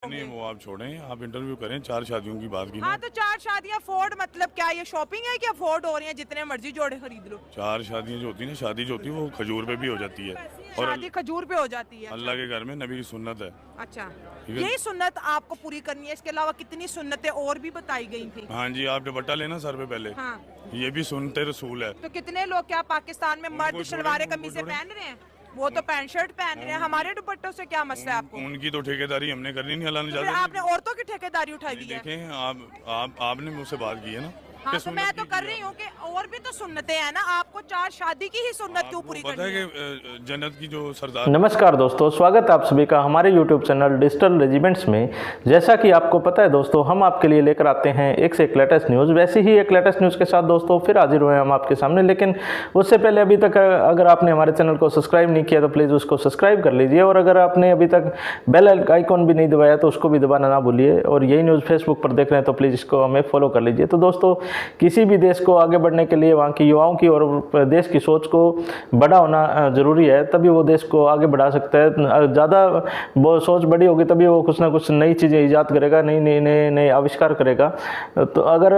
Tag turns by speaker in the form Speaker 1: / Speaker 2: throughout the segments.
Speaker 1: नहीं वो आप छोड़ें, आप इंटरव्यू करें। 4 शादियों की बात की ना।
Speaker 2: हाँ तो 4 शादियाँ फोर्ड मतलब क्या ये शॉपिंग है क्या? फोर्ड हो रही है, जितने मर्जी जोड़े खरीद लो।
Speaker 1: 4 शादियां जो होती है ना, शादी जो होती है वो खजूर पे भी हो जाती है। और
Speaker 2: शादी खजूर पे हो जाती है।
Speaker 1: अल्लाह
Speaker 2: अच्छा,
Speaker 1: के घर में नबी की सुन्नत है।
Speaker 2: अच्छा।
Speaker 1: ठीक है।
Speaker 2: यही सुन्नत आपको पूरी करनी है, इसके अलावा कितनी सुन्नतें और भी बताई गई थी?
Speaker 1: हाँ जी, आप दुपट्टा लेना सर पे पहले।
Speaker 2: हाँ।
Speaker 1: ये भी सुन्नते रसूल है।
Speaker 2: तो कितने लोग क्या पाकिस्तान में मर्द
Speaker 1: उनको
Speaker 2: शलवारे
Speaker 1: छोड़ें, उनको
Speaker 2: कमीजें
Speaker 1: छोड़ें।
Speaker 2: पहन रहे हैं? वो तो पैंट शर्ट पहन रहे हैं। हमारे दुपट्टों से क्या मसला है आपको?
Speaker 1: उनकी तो ठेकेदारी हमने करनी नहीं, अल्लाह ने
Speaker 2: तो फिर
Speaker 1: इजाजत
Speaker 2: आपने औरतों की ठेकेदारी उठाई दी है।
Speaker 1: देखें आपने मुझसे बात की है ना
Speaker 2: हाँ
Speaker 1: कि
Speaker 2: तो मैं
Speaker 1: सुन्नत
Speaker 2: तो
Speaker 1: की
Speaker 2: कर
Speaker 1: किया।
Speaker 2: रही हूँ कि और भी तो सुन्नतें हैं ना, आपको 4 शादी की ही सुन्नत क्यों
Speaker 1: आपको
Speaker 2: पूरी
Speaker 1: पता
Speaker 2: करनी
Speaker 1: है
Speaker 2: है?
Speaker 1: कि जन्नत की जो सरदार।
Speaker 3: नमस्कार दोस्तों, स्वागत है आप सभी का हमारे YouTube चैनल डिजिटल रेजिमेंट्स में। जैसा कि आपको पता है दोस्तों, हम आपके लिए लेकर आते हैं एक से एक लेटेस्ट न्यूज़। वैसे ही एक लेटेस्ट न्यूज़ के साथ दोस्तों फिर हाजिर हुए हम आपके सामने। लेकिन उससे पहले अभी तक अगर आपने हमारे चैनल को सब्सक्राइब नहीं किया तो प्लीज़ उसको सब्सक्राइब कर लीजिए, और अगर आपने अभी तक बेल आइकॉन भी नहीं दबाया तो उसको भी दबाना ना भूलिए। और यही न्यूज़ फेसबुक पर देख रहे हैं तो प्लीज़ इसको हमें फॉलो कर लीजिए। तो दोस्तों, किसी भी देश को आगे बढ़ने के लिए वहाँ की युवाओं की और देश की सोच को बड़ा होना ज़रूरी है, तभी वो देश को आगे बढ़ा सकता है। ज़्यादा वो सोच बड़ी होगी तभी वो कुछ ना कुछ नई चीज़ें ईजाद करेगा, नए आविष्कार करेगा। तो अगर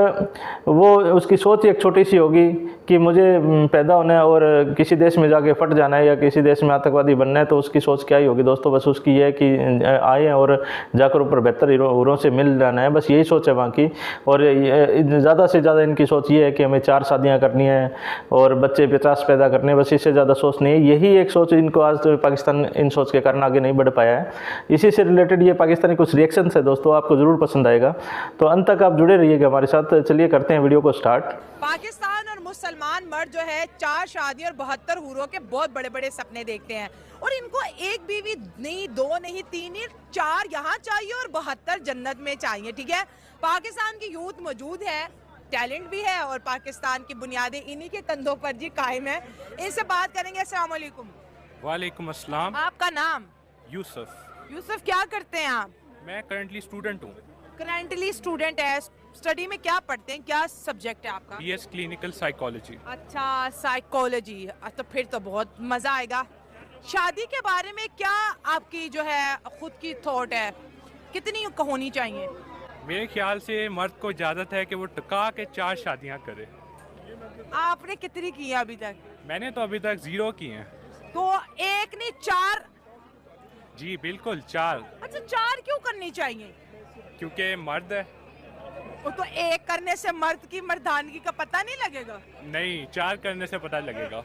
Speaker 3: वो उसकी सोच एक छोटी सी होगी कि मुझे पैदा होना है और किसी देश में जाके फट जाना है या किसी देश में आतंकवादी बनना है, तो उसकी सोच क्या ही होगी दोस्तों? बस उसकी ये है कि आए और जाकर ऊपर बेहतर हीरों से मिल जाना है, बस यही सोच है वहाँ की। और ज़्यादा से ज़्यादा इनकी सोच ये है कि हमें 4 शादियाँ करनी है और बच्चे 50 पैदा करने, बस इससे ज़्यादा सोच नहीं है। यही एक सोच इनको आज तो पाकिस्तान इन सोच के कारण आगे नहीं बढ़ पाया है। इसी से रिलेटेड ये पाकिस्तानी कुछ रिएक्शंस है दोस्तों, आपको ज़रूर पसंद आएगा, तो अंत तक आप जुड़े रहिएगा हमारे साथ। चलिए करते हैं वीडियो को स्टार्ट।
Speaker 2: पाकिस्तान और मुसलमान मर्द जो है 4 शादी और 72 हूरों के बहुत बड़े बड़े सपने देखते हैं, और इनको एक बीवी नहीं, 2 नहीं, 3 नहीं, 4 यहाँ चाहिए और 72 जन्नत में चाहिए। ठीक है, पाकिस्तान की यूथ मौजूद है, टैलेंट भी है, और पाकिस्तान की बुनियादें इन्हीं के कंधों पर जी कायम है। इनसे बात करेंगे। अस्सलाम वालेकुम।
Speaker 4: वालेकुम अस्सलाम।
Speaker 2: आपका नाम?
Speaker 4: यूसुफ।
Speaker 2: यूसुफ, क्या करते हैं आप?
Speaker 4: मैं करंटली स्टूडेंट हूँ।
Speaker 2: करेंटली स्टूडेंट है। स्टडी में क्या पढ़ते हैं, क्या सब्जेक्ट है आपका?
Speaker 4: BS clinical psychology.
Speaker 2: अच्छा, साइकोलॉजी। तो फिर तो बहुत मज़ा आएगा। शादी के बारे में क्या आपकी जो है खुद की थॉट है, कितनी होनी चाहिए?
Speaker 4: मेरे ख्याल से मर्द को इजाज़त है कि वो टका के 4 शादियाँ करे।
Speaker 2: आपने कितनी की है अभी तक?
Speaker 4: मैंने तो अभी तक 0 की हैं।
Speaker 2: तो एक नहीं 4?
Speaker 4: जी बिल्कुल 4,
Speaker 2: अच्छा, 4 क्यों करनी चाहिए?
Speaker 4: क्योंकि मर्द है।
Speaker 2: वो तो एक करने से मर्द की मर्दानगी का पता नहीं लगेगा?
Speaker 4: नहीं, 4 करने से पता लगेगा।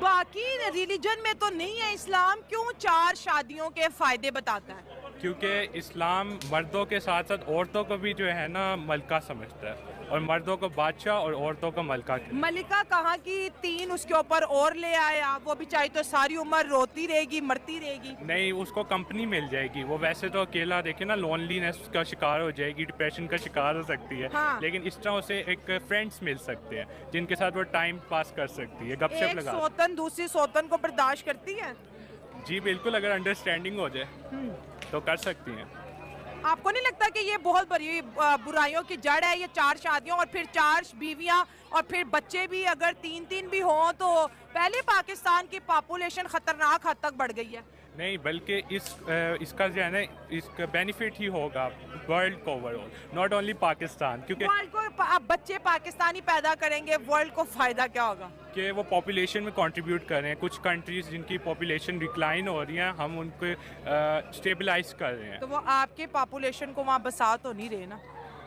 Speaker 2: बाकी रिलीजन में तो नहीं है। इस्लाम क्यों 4 शादियों के फायदे बताता है?
Speaker 4: क्योंकि इस्लाम मर्दों के साथ साथ औरतों को भी जो है ना मलका समझता है, और मर्दों को बादशाह और औरतों को मलका कहता है।
Speaker 2: मलिका कहाँ की 3 उसके ऊपर और ले आए आप, वो भी चाहिए तो सारी उम्र रोती रहेगी, मरती रहेगी।
Speaker 4: नहीं, उसको कंपनी मिल जाएगी। वो वैसे तो अकेला देखे ना लोनलीनेस का शिकार हो जाएगी, डिप्रेशन का शिकार हो सकती है।
Speaker 2: हाँ।
Speaker 4: लेकिन इस तरह उसे एक फ्रेंड्स मिल सकते हैं जिनके साथ वो टाइम पास कर सकती है, गपशप
Speaker 2: एक
Speaker 4: लगा।
Speaker 2: सौतन दूसरी सौतन को बर्दाश्त करती है?
Speaker 4: जी बिल्कुल, अगर अंडरस्टैंडिंग हो जाए तो कर सकती हैं।
Speaker 2: आपको नहीं लगता कि ये बहुत बड़ी बुराइयों की जड़ है, ये 4 शादियों और फिर 4 बीवियां और फिर बच्चे भी अगर 3-3 भी हों तो पहले पाकिस्तान की पॉपुलेशन खतरनाक हद तक बढ़ गई है?
Speaker 4: नहीं, बल्कि इसका जो है ना, इसका बेनिफिट ही होगा वर्ल्ड को ओवरऑल, नॉट ओनली पाकिस्तान। क्योंकि
Speaker 2: वर्ल्ड को अब बच्चे पाकिस्तानी पैदा करेंगे, वर्ल्ड को फायदा क्या होगा?
Speaker 4: कि वो पॉपुलेशन में कंट्रीब्यूट कर रहे हैं। कुछ कंट्रीज जिनकी पॉपुलेशन डिक्लाइन हो रही है, हम उनको स्टेबलाइज कर रहे हैं।
Speaker 2: तो वो आपके पॉपुलेशन को वहाँ बसा तो नहीं रहे ना?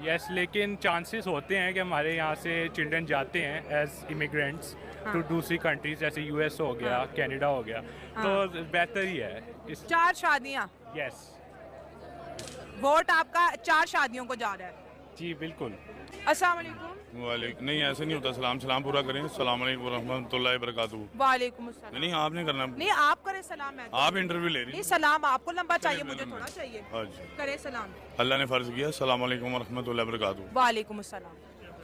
Speaker 4: यस, लेकिन चांसेस होते हैं कि हमारे यहाँ से चिल्ड्रन जाते हैं एज इमिग्रेंट्स
Speaker 2: हाँ।
Speaker 4: तो दूसरी कंट्रीज जैसे यूएस हो गया,
Speaker 2: हाँ।
Speaker 4: कनाडा हो गया,
Speaker 2: हाँ।
Speaker 4: तो बेहतर ही है इस।
Speaker 2: 4 शादियाँ?
Speaker 4: यस
Speaker 2: वोट आपका 4 शादियों को जा रहा है?
Speaker 4: जी बिल्कुल।
Speaker 2: अस्सलाम वालेकुम।
Speaker 1: वालेकुम नहीं, ऐसे नहीं होता। सलाम पूरा करें। अस्सलाम वालेकुम रहमतुल्लाहि बरकातहू।
Speaker 2: वालेकुम अस्सलाम।
Speaker 1: नहीं, आपने करना।
Speaker 2: नहीं, आप करें सलाम। मैं
Speaker 1: आप इंटरव्यू ले रही
Speaker 2: नहीं,
Speaker 1: हैं।
Speaker 2: सलाम आपको लंबा चाहिए,
Speaker 1: मेरा
Speaker 2: मुझे
Speaker 1: लंबा।
Speaker 2: थोड़ा चाहिए।
Speaker 1: अच्छा,
Speaker 2: करे सलाम।
Speaker 1: अल्लाह ने फर्ज किया। अस्सलाम वालेकुम रहमतुल्लाहि बरकातहू।
Speaker 2: वालेकुम अस्सलाम।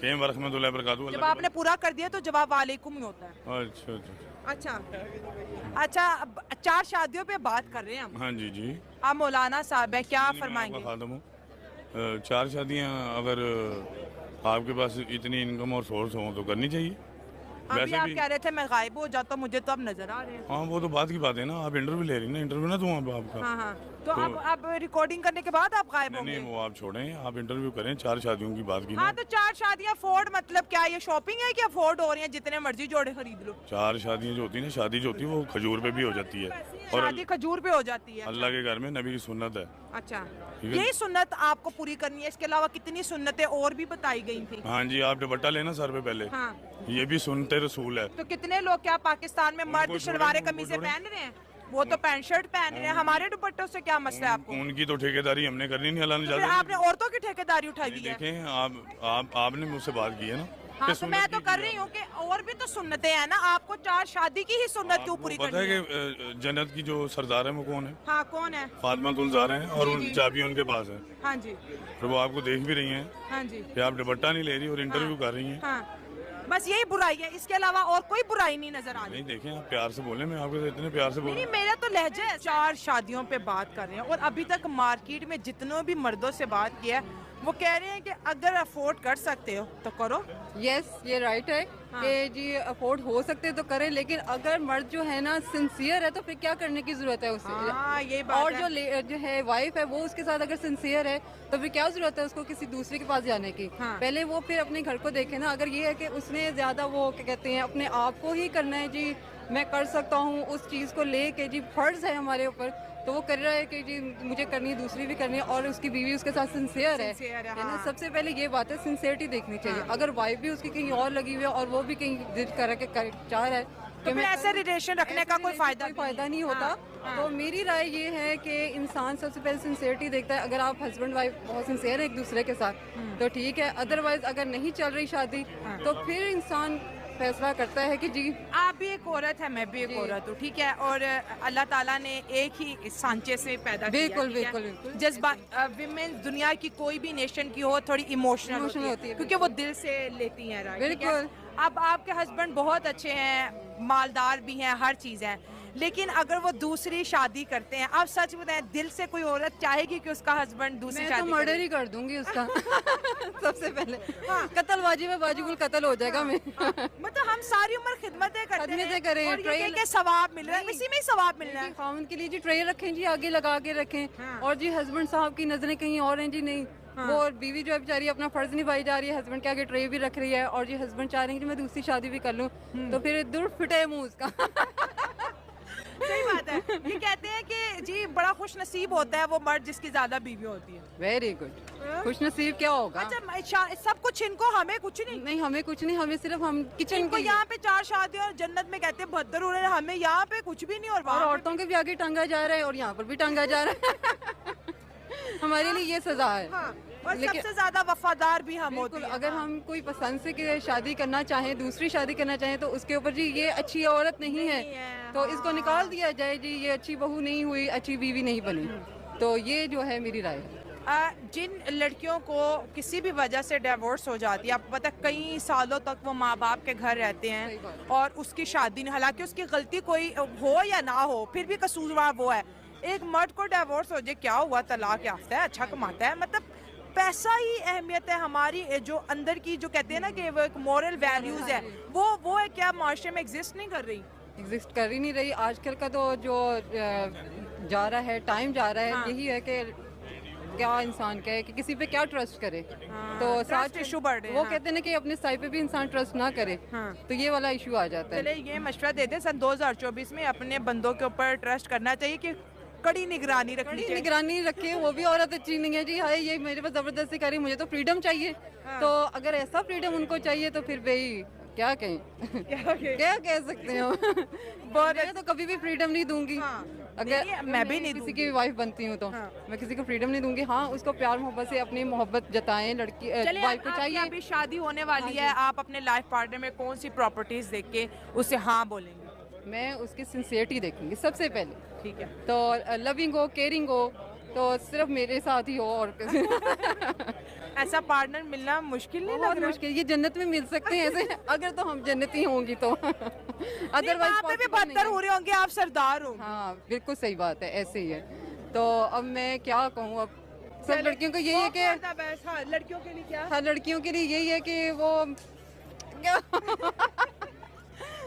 Speaker 1: केम रहमतुल्लाहि बरकातहू।
Speaker 2: जब आपने पूरा कर दिया तो जवाब वालेकुम ही होता है।
Speaker 1: अच्छा अच्छा।
Speaker 2: अच्छा अच्छा, अब 4 शादियों पे बात कर रहे हैं हम।
Speaker 1: हाँ जी जी।
Speaker 2: आप मौलाना साहब है, क्या
Speaker 1: मैं
Speaker 2: फरमाएंगे?
Speaker 1: आपका खादम हूँ। 4 शादियाँ अगर आपके पास इतनी इनकम और सोर्स हो तो करनी चाहिए।
Speaker 2: अभी
Speaker 1: वैसे
Speaker 2: आप
Speaker 1: भी
Speaker 2: कह रहे थे मैं गायब हो जाता, मुझे तो अब नजर आ रहे हैं।
Speaker 1: हाँ, वो तो बात की बात है ना। आप इंटरव्यू ले रही हैं ना, इंटरव्यू ना दूँ अब आपका।
Speaker 2: हाँ हाँ, तो अब रिकॉर्डिंग करने के बाद आप गायब
Speaker 1: नहीं
Speaker 2: होंगे?
Speaker 1: नहीं, वो आप छोड़ें, आप इंटरव्यू करें। 4 शादियों की बात की
Speaker 2: हाँ,
Speaker 1: ना।
Speaker 2: तो 4 शादियां फोर्ड मतलब क्या ये शॉपिंग है कि अफोर्ड हो रही है, जितने मर्जी जोड़े खरीद लो?
Speaker 1: 4 शादियां जो होती है ना, शादी जो होती है वो खजूर पे भी हो जाती है, और
Speaker 2: शादी खजूर पे हो जाती है?
Speaker 1: अल्लाह के घर में नबी की सुन्नत है।
Speaker 2: अच्छा,
Speaker 1: ठीक है।
Speaker 2: यही सुन्नत आपको पूरी करनी है, इसके अलावा कितनी सुन्नतें और भी बताई गई थी?
Speaker 1: हाँ जी, आप दुपट्टा लेना सर पे पहले,
Speaker 2: हाँ,
Speaker 1: ये भी सुनते रसूल है।
Speaker 2: तो कितने लोग क्या पाकिस्तान में मर्द
Speaker 1: उनको
Speaker 2: शलवारे
Speaker 1: छोड़ें,
Speaker 2: कमीजें
Speaker 1: उनको
Speaker 2: पहन रहे हैं? वो तो पैंट शर्ट पहन रहे हैं, हमारे दुपट्टों से क्या मसला है आपको?
Speaker 1: उनकी तो ठेकेदारी हमने करनी नहीं, अल्लाह ने
Speaker 2: तो फिर
Speaker 1: इजाजत
Speaker 2: आपने औरतों की ठेकेदारी उठाई दी है?
Speaker 1: देखें, आपने मुझसे बात की है ना।
Speaker 2: हाँ,
Speaker 1: कि
Speaker 2: तो
Speaker 1: सुन्नत
Speaker 2: मैं तो
Speaker 1: की
Speaker 2: कर रही हूँ कि और भी तो सुन्नतें हैं ना, आपको 4 शादी की ही सुन्नत क्यों
Speaker 1: आपको
Speaker 2: पूरी
Speaker 1: पता
Speaker 2: करनी
Speaker 1: है
Speaker 2: है?
Speaker 1: कि जन्नत की जो सरदार है वो कौन है?
Speaker 2: हाँ, कौन है?
Speaker 1: फातिमा तुलज़ार हैं, और उन चाबी उनके पास है।
Speaker 2: हाँ जी,
Speaker 1: तो वो आपको देख भी रही हैं
Speaker 2: हाँ जी,
Speaker 1: कि आप दुपट्टा नहीं ले रही और इंटरव्यू कर रही हैं।
Speaker 2: हाँ, बस यही बुराई है, इसके अलावा और कोई बुराई नहीं नजर आ रही।
Speaker 1: नहीं, देखें, आप प्यार से बोले, मैं आपके साथ इतने प्यार से बोल
Speaker 2: नहीं,
Speaker 1: रहा
Speaker 2: मेरा तो लहजा है। 4 शादियों पे बात कर रहे हैं और अभी तक मार्केट में जितनों भी मर्दों से बात किया है वो कह रहे हैं कि अगर अफोर्ड कर सकते हो तो करो।
Speaker 5: यस, ये राइट है कि जी अफोर्ड हो सकते तो करें, लेकिन अगर मर्द जो है ना सिंसियर है तो फिर क्या करने की जरूरत है उसे?
Speaker 2: हाँ, ये बात
Speaker 5: और
Speaker 2: है।
Speaker 5: जो है वाइफ है वो उसके साथ अगर सिंसियर है तो फिर क्या जरूरत है उसको किसी दूसरे के पास जाने की?
Speaker 2: हाँ।
Speaker 5: पहले वो फिर अपने घर को देखे ना। अगर ये है कि उसने ज्यादा वो क्या कहते हैं अपने आप को ही करना है, जी मैं कर सकता हूँ उस चीज को लेके, जी फर्ज है हमारे ऊपर, तो वो कर रहा है कि जी मुझे करनी है, दूसरी भी करनी है, और उसकी बीवी उसके साथ सिंसियर है
Speaker 2: Sincere है,
Speaker 5: ना।
Speaker 2: हाँ।
Speaker 5: सबसे पहले ये बात है, सिंसियरिटी देखनी चाहिए। अगर वाइफ भी उसकी कहीं और लगी हुई है और वो भी कहीं जिद कर चाह रहा है
Speaker 2: तो
Speaker 5: कि
Speaker 2: फिर
Speaker 5: मैं
Speaker 2: ऐसे रिलेशन रखने का कोई फायदा
Speaker 5: नहीं होता। तो मेरी राय ये है कि इंसान सबसे पहले सिंसियरिटी देखता है। अगर आप हस्बैंड वाइफ बहुत सिंसियर है एक दूसरे के साथ तो ठीक है, अदरवाइज अगर नहीं चल रही शादी तो फिर इंसान फैसला करता है कि जी
Speaker 2: आप भी एक औरत है, मैं भी एक औरत हूँ, ठीक है, और अल्लाह ताला ने एक ही सांचे से पैदा किया,
Speaker 5: बिल्कुल,
Speaker 2: ठीक है?
Speaker 5: बिल्कुल, बिल्कुल।
Speaker 2: जज्बा विमेन दुनिया की कोई भी नेशन की हो थोड़ी इमोशनल
Speaker 5: Emotional
Speaker 2: होती
Speaker 5: होती
Speaker 2: है
Speaker 5: है,
Speaker 2: क्योंकि वो दिल से लेती हैं, राइट? ठीक है?
Speaker 5: बिल्कुल।
Speaker 2: अब आपके हस्बैंड बहुत अच्छे हैं, मालदार भी हैं, हर चीज़ है, लेकिन अगर वो दूसरी शादी करते हैं, आप सच बताएं, दिल से कोई औरत चाहेगी कि उसका हस्बैंड दूसरी
Speaker 5: मैं तो
Speaker 2: शादी
Speaker 5: मर्डर
Speaker 2: करे?
Speaker 5: ही कर दूंगी उसका सबसे पहले। कत्लबाजी में बाजीगुल कत्ल हो जाएगा मैं।
Speaker 2: मतलब हम सारी उम्र खिदमतें करते
Speaker 5: खिदमतें करें,
Speaker 2: और ये
Speaker 5: ट्रेल-
Speaker 2: कि सवाब मिल रहा है, इसी में ही सवाब मिल रहा है।
Speaker 5: खाउन के लिए जी ट्रे रखें जी, आगे लगा के रखें। और जी हस्बैंड साहब की नजरें कहीं और हैं जी, नहीं वो बीवी जो है बेचारी अपना फर्ज निभाई जा रही है, हस्बैंड के आगे ट्रे भी रख रही है, और जी हस्बैंड चाह रहे हैं कि मैं दूसरी शादी भी कर लूं, तो फिर दूर फिटे मुंह उसका।
Speaker 2: सही बात है। ये कहते हैं कि जी बड़ा खुश नसीब होता है वो मर्द जिसकी ज्यादा बीवी होती है।
Speaker 5: Very good. खुश नसीब क्या होगा?
Speaker 2: अच्छा, सब कुछ इनको, हमें कुछ नहीं।
Speaker 5: नहीं, हमें कुछ नहीं, हमें सिर्फ हम किचन
Speaker 2: इनको
Speaker 5: के
Speaker 2: यहाँ पे 4 शादियां और जन्नत में कहते हैं 72 हो रहे हैं, हमें यहाँ पे कुछ भी नहीं। और
Speaker 5: और
Speaker 2: वहाँ पे
Speaker 5: औरतों के भी आगे टांगा जा रहा है और यहाँ पर भी टांगा जा रहा है। हमारे लिए ये सजा है।
Speaker 2: हाँ, और
Speaker 5: लेकिन-
Speaker 2: सबसे ज्यादा वफादार भी हम होते
Speaker 5: बिल्कुल,
Speaker 2: हैं।
Speaker 5: अगर हम कोई पसंद से के शादी करना चाहें, दूसरी शादी करना चाहें, तो उसके ऊपर जी ये अच्छी औरत नहीं है, तो इसको निकाल दिया जाए जी, ये अच्छी बहू नहीं हुई, अच्छी बीवी नहीं बनी। तो ये जो है मेरी राय है।
Speaker 2: जिन लड़कियों को किसी भी वजह से डिवोर्स हो जाती है, आपको पता है कई सालों तक वो माँ बाप के घर रहते
Speaker 5: सही
Speaker 2: हैं
Speaker 5: बात।
Speaker 2: और उसकी शादी नहीं, हालांकि उसकी गलती कोई हो या ना हो, फिर भी कसूरवार वो है। एक मर्द को डिवोर्स हो जाए, क्या हुआ, तलाक याफ्ता है, अच्छा कमाता है, मतलब पैसा ही अहमियत है हमारी, जो अंदर की जो कहते हैं ना कि वो एक मॉरल वैल्यूज है, वो है क्या माशरे में एग्जिस्ट नहीं कर रही।
Speaker 5: एग्जिस्ट कर ही नहीं रही। आजकल का तो जो जा रहा है, टाइम जा रहा है,
Speaker 2: हाँ।
Speaker 5: यही है कि क्या इंसान कहे कि किसी पे क्या ट्रस्ट करे। तो
Speaker 2: trust issue बढ़ रहे हैं,
Speaker 5: वो
Speaker 2: हाँ।
Speaker 5: कहते हैं ना कि अपने साइड पे भी इंसान ट्रस्ट ना करे,
Speaker 2: हाँ।
Speaker 5: तो ये वाला इशू आ जाता है।
Speaker 2: चले ये मशवरा देते हैं, सन 2024 में अपने बंदों के ऊपर ट्रस्ट करना चाहिए कि कड़ी निगरानी रखनी
Speaker 5: बड़ी
Speaker 2: चाहिए।
Speaker 5: निगरानी रखे, वो भी औरत अच्छी नहीं है जी, हाय ये मेरे पास जबरदस्ती करी, मुझे तो फ्रीडम चाहिए। तो अगर ऐसा फ्रीडम उनको चाहिए तो फिर भाई क्या कहें, क्या कह सकते हैं हम। मैं तो कभी भी फ्रीडम नहीं दूंगी।
Speaker 2: हाँ।
Speaker 5: अगर
Speaker 2: नहीं, मैं भी नहीं
Speaker 5: किसी की वाइफ बनती हूँ तो
Speaker 2: हाँ।
Speaker 5: मैं किसी को फ्रीडम नहीं दूंगी। हाँ, उसको प्यार मोहब्बत से अपनी मोहब्बत जताएं, लड़की
Speaker 2: चलिए,
Speaker 5: वाइफ को
Speaker 2: आपकी
Speaker 5: चाहिए।
Speaker 2: अभी शादी होने वाली है, आप अपने लाइफ पार्टनर में कौन सी प्रॉपर्टीज देख के उसे हाँ बोलेंगे?
Speaker 5: मैं उसकी सिंसियरिटी देखूंगी सबसे पहले,
Speaker 2: ठीक है।
Speaker 5: तो लविंग हो, केयरिंग हो, तो सिर्फ मेरे साथ ही हो और
Speaker 2: ऐसा पार्टनर मिलना मुश्किल नहीं लग
Speaker 5: बहुत
Speaker 2: रहा?
Speaker 5: मुश्किल। ये जन्नत में मिल सकते हैं ऐसे, अगर तो हम जन्नती होंगी तो।
Speaker 2: नहीं, वहाँ पे भी
Speaker 5: possible नहीं
Speaker 2: बदतर
Speaker 5: है।
Speaker 2: हो रहे होंगे, आप सरदार हो।
Speaker 5: हाँ, बिल्कुल सही बात है, ऐसे ही है। तो अब मैं क्या कहूँ, अब सब लड़कियों को यही है कि
Speaker 2: हाँ, लड़कियों के लिए क्या?
Speaker 5: हर लड़कियों के लिए यही है कि वो क्या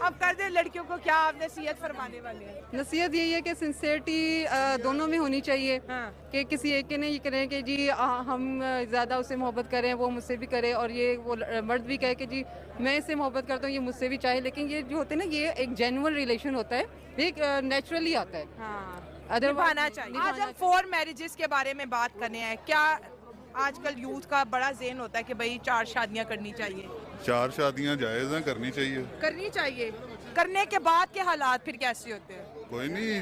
Speaker 2: अब कर दे लड़कियों को, क्या आप नसीहत फरमाने वाले हैं?
Speaker 5: नसीहत यही है कि सिंसियरिटी दोनों में होनी चाहिए।
Speaker 2: हाँ।
Speaker 5: कि किसी एक के नहीं करें कि जी हम ज़्यादा उससे मोहब्बत करें, वो मुझसे भी करे, और ये वो मर्द भी कहे कि जी मैं इससे मोहब्बत करता हूँ, ये मुझसे भी चाहे। लेकिन ये जो होते हैं ना, ये एक जेन्युइन रिलेशन होता है, एक नेचुरली आता है।
Speaker 2: हाँ,
Speaker 5: Otherwise-
Speaker 2: निभाना चाहिए। आज हम 4 मैरिजेस के बारे में बात करने हैं। क्या आजकल यूथ का बड़ा ज़ेन होता है कि भाई 4 शादियां करनी चाहिए?
Speaker 6: 4 शादियां जायज़ हैं, करनी चाहिए।
Speaker 2: करनी चाहिए। करने के बाद के हालात फिर कैसे होते हैं?
Speaker 6: कोई नहीं,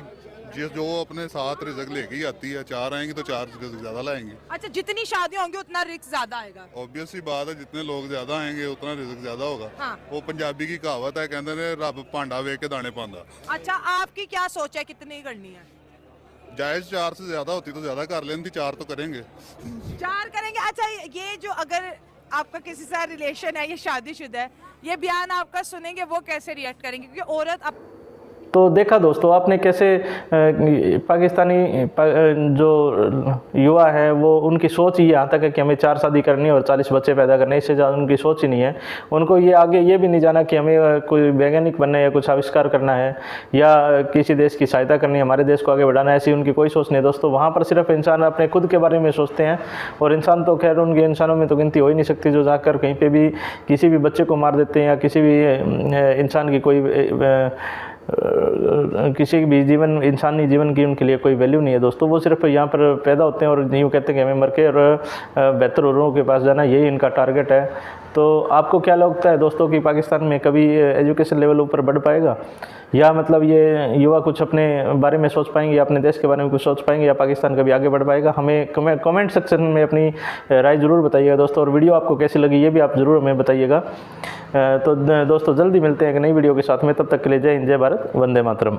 Speaker 6: जो अपने साथ रिज़्क लेके ही आती है। 4 आएंगी तो 4 रिज़्क ज़्यादा लाएंगी।
Speaker 2: अच्छा, जितनी शादियां होंगी उतना रिस्क ज्यादा आएगा।
Speaker 6: ऑब्वियस सी बात है, जितने लोग ज़्यादा आएंगे उतना रिज़्क ज़्यादा होगा।
Speaker 2: हाँ।
Speaker 6: वो पंजाबी की कहावत है, कहते हैं रब भांडा वेख के दाने पांदा।
Speaker 2: अच्छा, आपकी क्या सोच है, कितनी करनी है?
Speaker 6: जायज़ 4 से ज़्यादा होती तो ज़्यादा कर लेती, 4 तो करेंगे।
Speaker 2: 4 करेंगे। अच्छा, ये जो अगर आपका किसी से रिलेशन है, ये शादीशुदा है, ये बयान आपका सुनेंगे वो कैसे रिएक्ट करेंगे? क्योंकि औरत अब
Speaker 3: तो देखा दोस्तों आपने कैसे जो युवा है वो उनकी सोच ही यहाँ तक है कि हमें 4 शादी करनी है और 40 बच्चे पैदा करने, इससे ज़्यादा उनकी सोच ही नहीं है। उनको ये आगे ये भी नहीं जाना कि हमें कोई वैज्ञानिक बनना है या कुछ आविष्कार करना है या किसी देश की सहायता करनी है, हमारे देश को आगे बढ़ाना है, ऐसी उनकी कोई सोच नहीं दोस्तों। वहाँ पर सिर्फ इंसान अपने खुद के बारे में सोचते हैं, और इंसान तो खैर उनके इंसानों में तो गिनती हो ही नहीं सकती जो जाकर कहीं पर भी किसी भी बच्चे को मार देते हैं या किसी भी इंसान की कोई किसी भी इंसानी जीवन की उनके लिए कोई वैल्यू नहीं है दोस्तों। वो सिर्फ यहाँ पर पैदा होते हैं और यूँ कहते हैं कि हमें मर के और बेहतर औरों के पास जाना, यही इनका टारगेट है। तो आपको क्या लगता है दोस्तों कि पाकिस्तान में कभी एजुकेशन लेवल ऊपर बढ़ पाएगा, या मतलब ये युवा कुछ अपने बारे में सोच पाएंगे या अपने देश के बारे में कुछ सोच पाएंगे, या पाकिस्तान कभी आगे बढ़ पाएगा? हमें कमेंट सेक्शन में अपनी राय ज़रूर बताइएगा दोस्तों, और वीडियो आपको कैसी लगी ये भी आप ज़रूर हमें बताइएगा। तो दोस्तों जल्दी मिलते हैं एक नई वीडियो के साथ में, तब तक के लिए जय हिंद, जय भारत, वंदे मातरम।